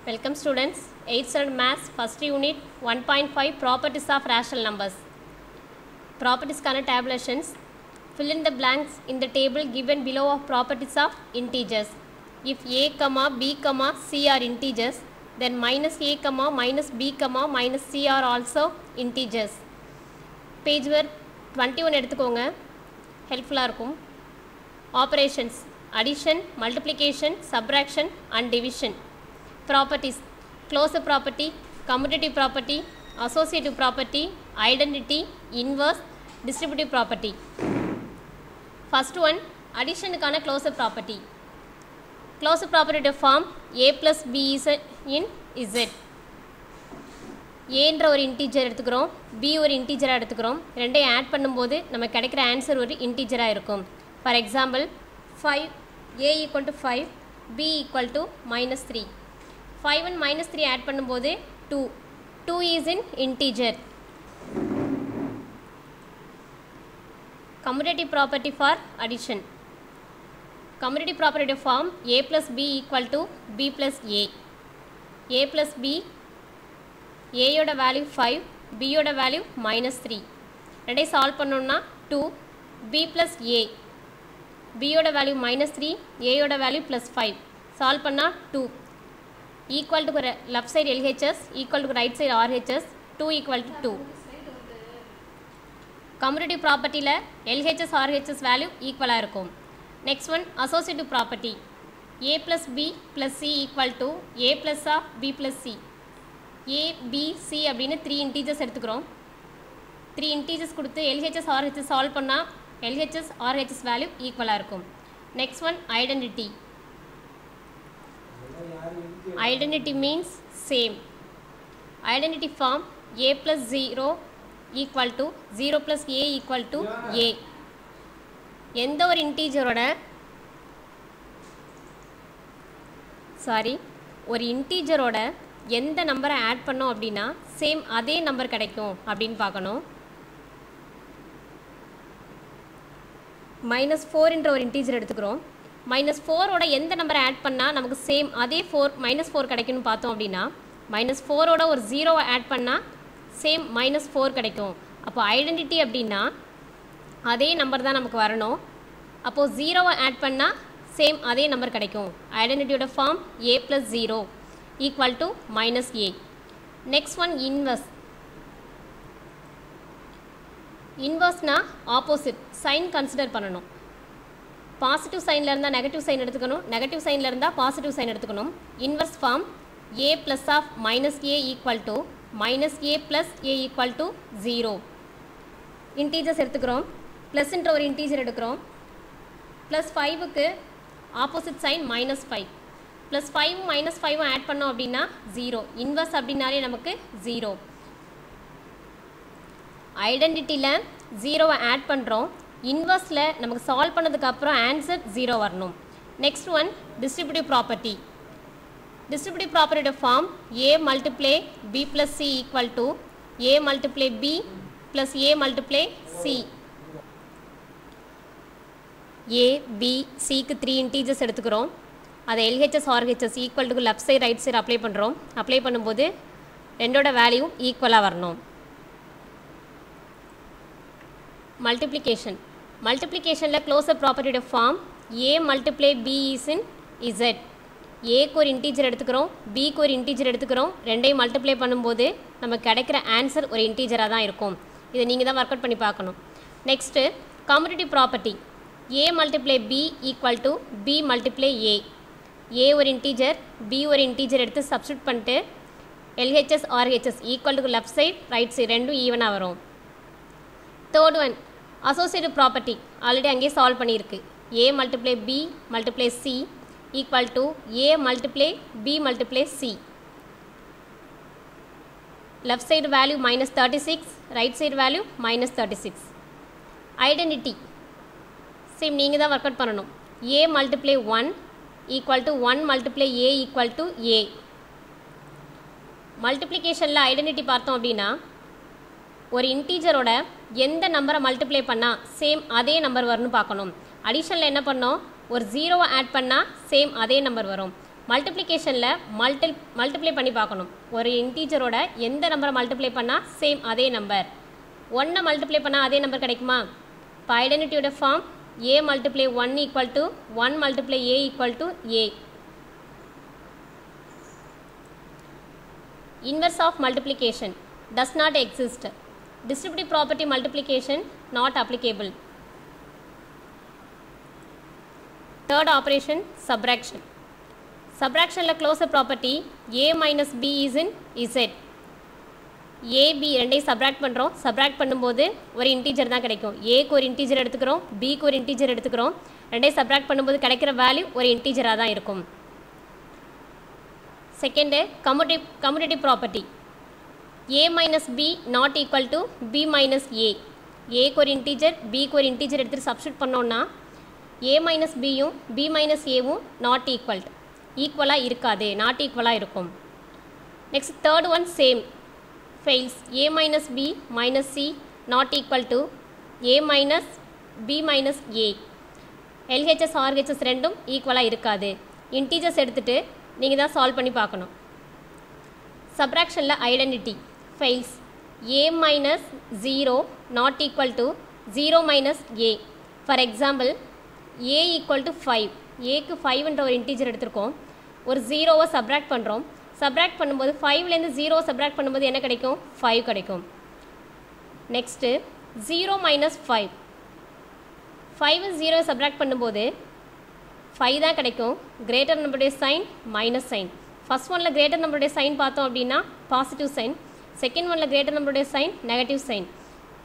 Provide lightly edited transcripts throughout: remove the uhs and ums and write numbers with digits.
Welcome students, 8th standard Maths, first unit 1.5 Properties of Rational Numbers. Properties kind of tabulations. Fill in the blanks in the table given below of properties of integers. If a, b, c are integers, then minus a, minus b, minus c are also integers. Page where 21 எடுத்துக்கோங்க helpful-ஆ இருக்கும். Operations, addition, multiplication, subtraction and division. Properties, closure property, commutative property, associative property, identity, inverse, distributive property. First one, addition கான closure property. Closure property form a plus b is in z. a என்ற ஒரு integer எடுத்துக்கிறோம், b ஒரு integer எடுத்துக்கிறோம். ரெண்டையும் add பண்ணும்போது நமக்கு கிடைக்கிற ஆன்சர் ஒரு integer-ஆ இருக்கும். For example, 5 a equal to 5, b equal to minus 3. 5 and minus 3 add பண்ணும்போது 2. 2 is in integer. Commutative property for addition. Commutative property form a plus b equal to b plus a. a plus b, a யோட value 5, b யோட value minus 3. ரெண்டை solve பண்ணோம்னா 2, b plus a. b யோட value minus 3, a யோட value plus 5. Solve பண்ணா 2. Equal to left side LHS, equal to right side RHS, 2 equal to 2. Commutative property la LHS RHS value equal ஆ இருக்கும். Next one, associative property. a plus b plus c equal to a plus of b plus c. a, b, c அப்படின்னு 3 integers எடுத்துக்கிறோம். 3 integers கொடுத்து LHS RHS solve பண்ணா LHS RHS value equal ஆ இருக்கும். Next one, identity. Identity means same. Identity form a plus 0 equal to 0 plus a equal to a. எந்த ஒரு இன்டீஜரோட ஒரு இன்டீஜரோட எந்த நம்பரை ஆட் பண்ணோம் அப்படின்னா சேம் அதே நம்பர் கிடைக்கும் அப்படின்னு பார்க்கணும். -4 என்ற ஒரு இன்டீஜர் எடுத்துக்கிறோம். -4 ஓட எந்த நம்பரை ஆட் பண்ணால் நமக்கு சேம் அதே -4 கிடைக்கும்னு பார்த்தோம் அப்படின்னா -4 ஓட ஒரு 0 ஆட் பண்ணால் சேம் -4 கிடைக்கும். அப்போ ஐடென்டிட்டி அப்படின்னா அதே நம்பர் தான் நமக்கு வரணும். அப்போது 0 ஆட் பண்ணால் சேம் அதே நம்பர் கிடைக்கும். ஐடென்டிட்டியோட form a plus 0 equal to -a. Next one, inverse. இன்வர்ஸ்னால் ஆப்போசிட் சைன் கன்சிடர் பண்ணணும். பாசிட்டிவ் சைனில் இருந்தால் நெகட்டிவ் சைன் எடுத்துக்கணும், நெகட்டிவ் சைனில் இருந்தால் பாசிட்டிவ் சைன் எடுத்துக்கணும். Inverse form a plus of minus a equal to minus a plus a equal to 0. Integers எடுத்துக்கிறோம், ப்ளஸ்ன்ற ஒரு இன்டீஜர் எடுக்கிறோம். +5க்கு ஆப்போசிட் சைன் -5. +5 -5 ஆட் பண்ணோம் அப்படின்னா 0. இன்வர்ஸ் அப்படின்னாலே நமக்கு 0. ஐடென்டிட்டியில் 0 ஆட் பண்ணுறோம். இன்வர்ஸில் நமக்கு சால்வ் பண்ணதுக்கப்புறம் ஆன்சர் 0 வரணும். Next one, distributive property. Distributive ப்ராப்பர்ட்டியோட form a multiply b plus c equal to a multiply b plus a multiply c. a, b, cக்கு 3 integers எடுத்துக்கிறோம். அதை LHS RHS equal to left side right side apply பண்ணுறோம். Apply பண்ணும்போது ரெண்டோட value ஈக்குவலாக வரணும். Multiplication. மல்டிப்ளிகேஷனில் க்ளோசர் ப்ராப்பர்ட்டியோட form a multiply b is in z. ஏக்கு ஒரு இன்டீஜர் எடுத்துக்கிறோம், பிக்கு ஒரு இன்டீஜர் எடுத்துக்கிறோம். ரெண்டையும் மல்டிப்ளை பண்ணும்போது நமக்கு கிடைக்கிற ஆன்சர் ஒரு இன்டீஜராக தான் இருக்கும். இதை நீங்கள் தான் ஒர்க் அவுட் பண்ணி பார்க்கணும். Next, commutative property. a multiply b equal to b multiply a. a ஒரு இன்டீஜர், b ஒரு இன்டீஜர் எடுத்து சப்ஸ்டியூட் பண்ணிட்டு LHS RHS equal to left side right side ரெண்டும் ஈவனாக வரும். Third one, associative property. Already அங்கேயே சால்வ் பண்ணியிருக்கு. a multiply b multiply c equal to a multiply b multiply c. left side value -36, right side value -36. identity same நீங்கள் தான் work out பண்ணணும். a multiply 1 equal to 1 multiply a equal to a. மல்டிப்ளிகேஷனில் identity பார்த்தோம் அப்படின்னா ஒரு இன்டீஜரோட எந்த நம்பரை multiply பண்ணால் சேம் அதே நம்பர் வரும்னு பார்க்கணும். அடிஷனில் என்ன பண்ணோம், ஒரு 0 ஆட் பண்ணால் சேம் அதே நம்பர் வரும். மல்டிப்ளிகேஷனில் மல்டிப்ளை பண்ணி பார்க்கணும். ஒரு இன்டீஜரோட எந்த நம்பரை மல்டிப்ளை பண்ணால் சேம் அதே நம்பர், 1 மல்டிப்ளை பண்ணால் அதே நம்பர் கிடைக்குமா? இப்போ ஐடென்டிட்டியோட form a multiply 1 equal to 1 multiply a equal to a. Inverse of multiplication does not exist. Distributive property multiplication not applicable. Third operation, subtraction. Subtraction la closure property a minus b is in z. a b ரெண்டை subtract பண்ணுறோம். subtract பண்ணும்போது ஒரு integer தான் கிடைக்கும். a க்கு ஒரு integer எடுத்துக்கிறோம், b க்கு ஒரு இன்டீஜர் எடுத்துக்கிறோம். ரெண்டை subtract பண்ணும்போது கிடைக்கிற வேல்யூ ஒரு இன்டீஜராக தான் இருக்கும். Second, commutative property a minus b not equal to b minus a. a க்கு ஒரு இன்டீஜர், b க்கு ஒரு இன்டீஜர் எடுத்துட்டு சப்ஸ்டிட் பண்ணோம்னா a minus b யும் b minus a வும் not equal, ஈக்குவலாக இருக்காது, நாட் ஈக்குவலாக இருக்கும். Next third one same, fails. a minus b minus c not equal to a minus b minus a. LHS RHS ரெண்டும் ஈக்குவலாக இருக்காது. இன்டீஜர்ஸ் எடுத்துகிட்டு நீங்கள் தான் சால்வ் பண்ணி பார்க்கணும். சப்ராக்ஷனில் identity fails. a minus 0 not equal to 0 minus a. For example a equal to 5. aக்கு 5என்ற ஒரு integer எடுத்திருக்கோம், ஒரு 0வை சப்ராக்ட் பண்ணுறோம். சப்ராக்ட் பண்ணும்போது 5லேருந்து 0 சப்ராக்ட் பண்ணும்போது என்ன கிடைக்கும்? 5 கிடைக்கும். Next 0 minus 5. 5 0 சப்ராக்ட் பண்ணும்போது 5 தான் கிடைக்கும். கிரேட்டர் நம்பருடைய சைன் மைனஸ் சைன். ஃபர்ஸ்ட் ஒனில் கிரேட்டர் நம்பருடைய சைன் பார்த்தோம் அப்படின்னா பாசிட்டிவ் சைன், செகண்ட் ஒனில் கிரேட்டர் நம்பருடைய sign negative sign.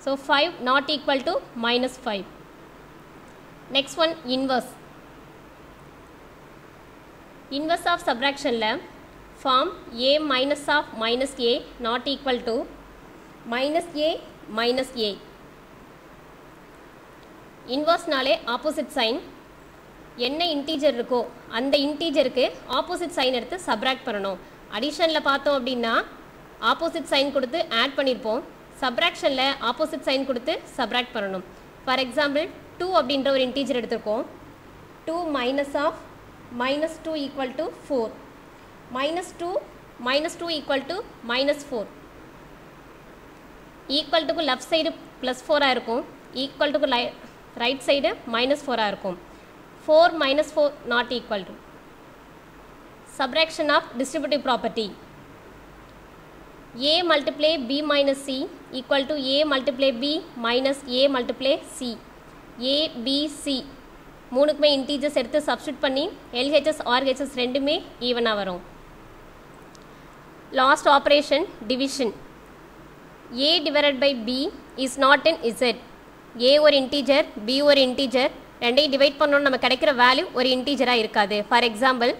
So 5 not equal to minus 5. Next one inverse. Inverse of சப்ராக்ஷனில் form a minus of minus a not equal to minus a minus a. இன்வர்ஸ்னாலே opposite sign, என்ன integer இருக்கோ அந்த இன்டீஜருக்கு opposite sign எடுத்து subtract பண்ணணும். அடிஷனில் பார்த்தோம் அப்படின்னா ஆப்போசிட் சைன் கொடுத்து ஆட் பண்ணியிருப்போம், சப்ராக்ஷனில் ஆப்போசிட் சைன் கொடுத்து சப்ராக்ட் பண்ணணும். ஃபார் எக்ஸாம்பிள் 2 அப்படின்ற ஒரு இன்டீஜர் எடுத்திருக்கோம். 2 minus of minus 2 equal to 4. Minus 2 equal to minus 4. Equal டுக்கு லெஃப்ட் சைடு ப்ளஸ் 4ஆக இருக்கும், ஈக்குவல் டுக்கு ரைட் சைடு மைனஸ் 4ஆக இருக்கும். 4 minus 4 not equal to. Subtraction of distributive property. a multiply b minus c equal to a multiply b minus a multiply c. a b c மூணுக்குமே integers எடுத்து substitute பண்ணி LHS RHS ரெண்டுமே ஈவனாக வரும். Last operation division. a divided by b is not in z. a ஒரு integer, b ஒரு integer, ரெண்டையும் divide பண்ணோன்னு நம்ம கிடைக்கிற வேல்யூ ஒரு இன்டீஜராக இருக்காது. For example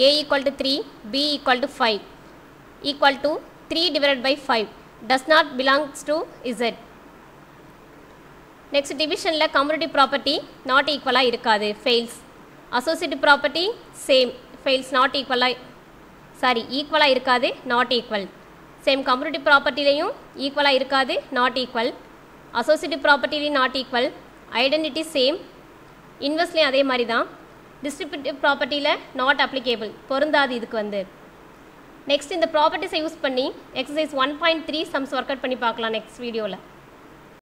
a equal to 3, b equal to 5 equal to 3 divide by 5 does not belongs to z. Next டிவிஷனில் கம்யூனிட்டிவ் ப்ராப்பர்ட்டி நாட் ஈக்குவலாக இருக்காது, fails. Associative property same, fails. Not ஈக்குவலாக இருக்காது, நாட் ஈக்குவல். சேம் கம்யூனிட்டிவ் ப்ராப்பர்ட்டிலையும் ஈக்குவலாக இருக்காது, not equal. Associative ப்ராப்பர்ட்டிலையும் not equal. Identity same, இன்வெர்ஸ்லேயும் அதே மாதிரி தான். டிஸ்ட்ரிபியூட்டிவ் ப்ராப்பர்ட்டியில் நாட் அப்ளிகேபிள், பொருந்தாது இதுக்கு வந்து. நெக்ஸ்ட் இந்த ப்ராப்பர்ட்டிஸை யூஸ் பண்ணி எக்ஸசைஸ் 1.3 சம்ஸ் ஒர்க் அவுட் பண்ணி பார்க்கலாம் நெக்ஸ்ட் வீடியோவில்.